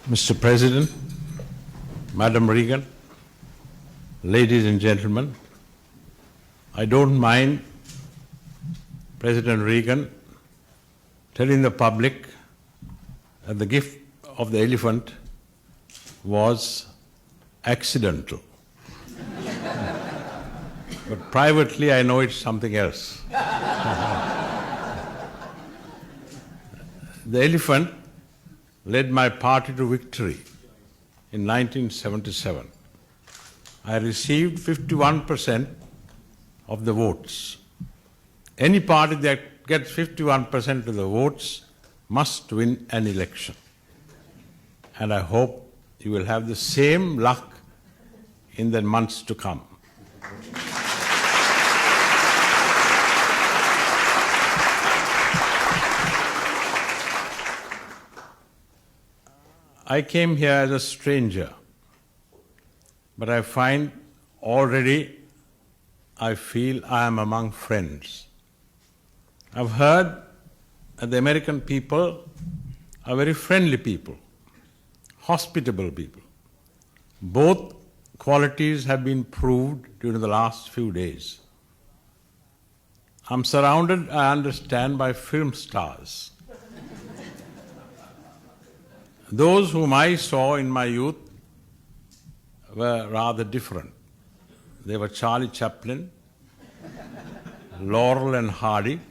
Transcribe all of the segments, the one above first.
Mr. President, Madam Reagan, ladies and gentlemen, I don't mind President Reagan telling the public that the gift of the elephant was accidental. But privately, I know it's something else. The elephant led my party to victory in 1977. I received 51% of the votes. Any party that gets 51% of the votes must win an election. And I hope you will have the same luck in the months to come. I came here as a stranger, but I find already I feel I am among friends. I've heard that the American people are very friendly people, hospitable people. Both qualities have been proved during the last few days. I'm surrounded, I understand, by film stars. Those whom I saw in my youth were rather different. They were Charlie Chaplin, Laurel and Hardy,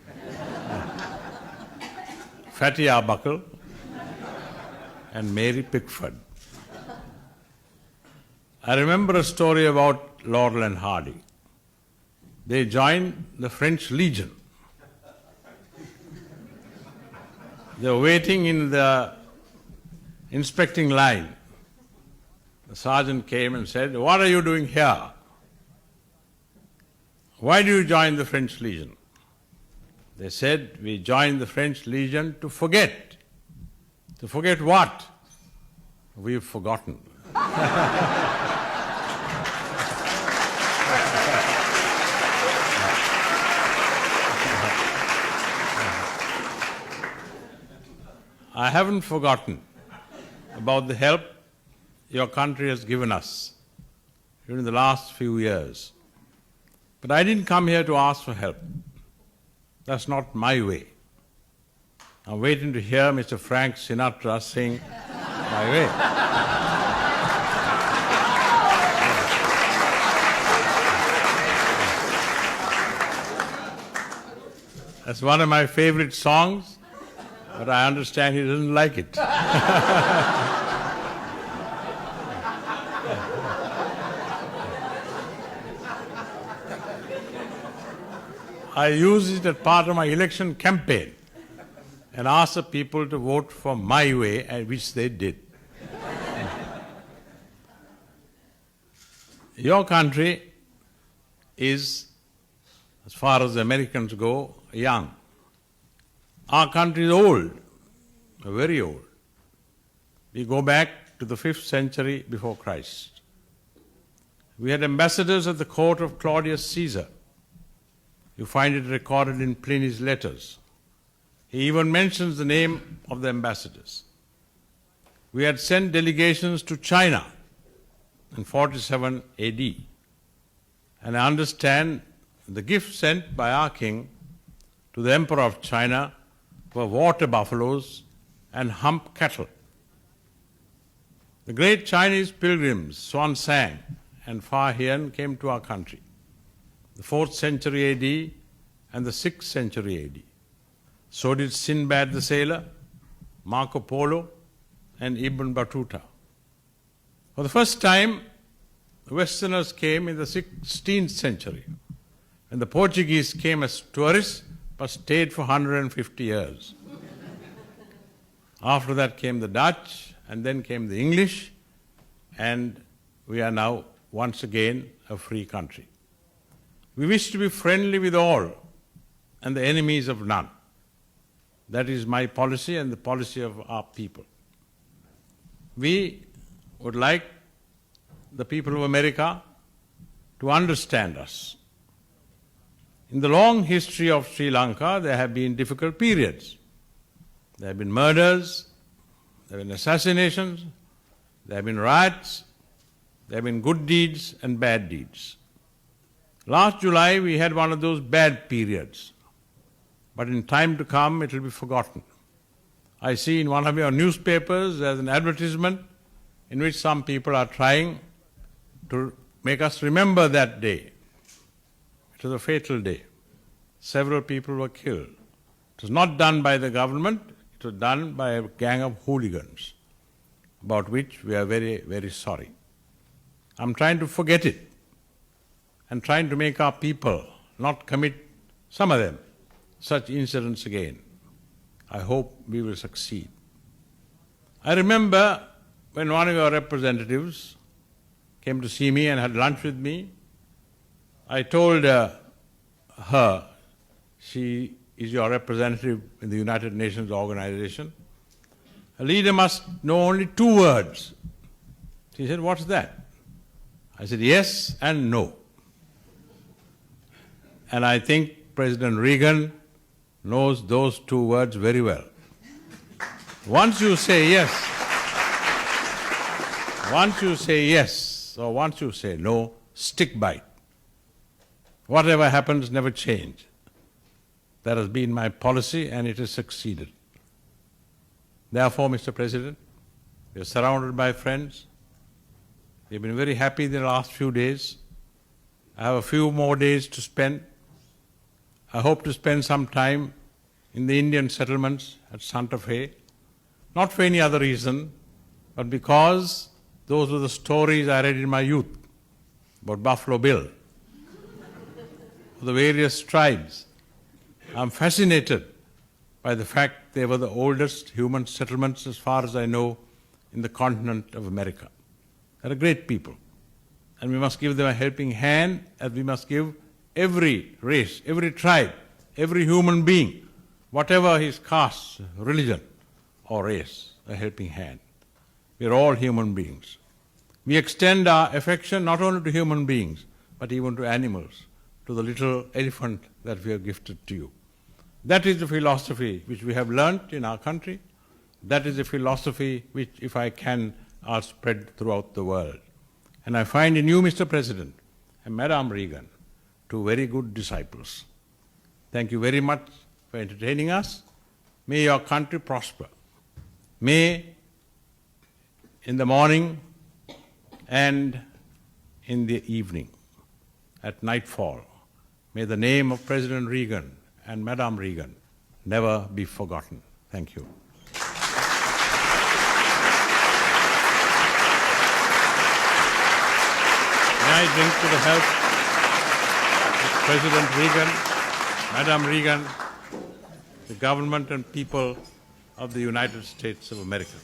Fatty Arbuckle, and Mary Pickford. I remember a story about Laurel and Hardy. They joined the French Legion. They were waiting in the inspecting line. The sergeant came and said, "What are you doing here? Why do you join the French Legion?" They said, "We joined the French Legion to forget." To forget what? We've forgotten. I haven't forgotten about the help your country has given us during the last few years. But I didn't come here to ask for help. That's not my way. I'm waiting to hear Mr. Frank Sinatra sing my way. That's one of my favorite songs, but I understand he doesn't like it. I use it as part of my election campaign and ask the people to vote for my way, and which they did. Your country is, as far as the Americans go, young. Our country is old, very old. We go back to the 5th century before Christ. We had ambassadors at the court of Claudius Caesar. You find it recorded in Pliny's letters. He even mentions the name of the ambassadors. We had sent delegations to China in 47 AD. And I understand the gifts sent by our king to the emperor of China were water buffaloes and hump cattle. The great Chinese pilgrims Xuanzang and Fa Hian came to our country, the 4th century AD and the 6th century AD. So did Sinbad the sailor, Marco Polo, and Ibn Battuta. For the first time, the Westerners came in the 16th century, and the Portuguese came as tourists but stayed for 150 years. After that came the Dutch, and then came the English, and we are now once again a free country. We wish to be friendly with all and the enemies of none. That is my policy and the policy of our people. We would like the people of America to understand us. In the long history of Sri Lanka, there have been difficult periods. There have been murders, there have been assassinations, There have been riots, there have been good deeds and bad deeds. Last July we had one of those bad periods, but in time to come it will be forgotten. I see in one of your newspapers there's an advertisement in which some people are trying to make us remember that day. It was a fatal day. Several people were killed. It was not done by the government, it was done by a gang of hooligans, about which we are very, very sorry. I'm trying to forget it and trying to make our people not commit, some of them, such incidents again. I hope we will succeed. I remember when one of your representatives came to see me and had lunch with me, I told her, she is your representative in the United Nations organization, a leader must know only 2 words. She said, what's that? I said, yes and no. And I think President Reagan knows those 2 words very well. Once you say yes, or once you say no, stick by it. Whatever happens, never change. That has been my policy and it has succeeded. Therefore, Mr. President, we are surrounded by friends. We have been very happy in the last few days. I have a few more days to spend. I hope to spend some time in the Indian settlements at Santa Fe, not for any other reason, but because those were the stories I read in my youth about Buffalo Bill, the various tribes. I'm fascinated by the fact they were the oldest human settlements, as far as I know, in the continent of America. They're a great people, and we must give them a helping hand, as we must give every race, every tribe, every human being, whatever his caste, religion, or race, a helping hand. We are all human beings. We extend our affection not only to human beings, but even to animals, to the little elephant that we have gifted to you. That is the philosophy which we have learnt in our country. That is the philosophy which, if I can, I'll spread throughout the world. And I find in you, Mr. President, and Madam Reagan, 2 very good disciples. Thank you very much for entertaining us. May your country prosper. May, in the morning and in the evening, at nightfall, may the name of President Reagan and Madam Reagan never be forgotten. Thank you. May I drink to the health of President Reagan, Madam Reagan, the government and people of the United States of America.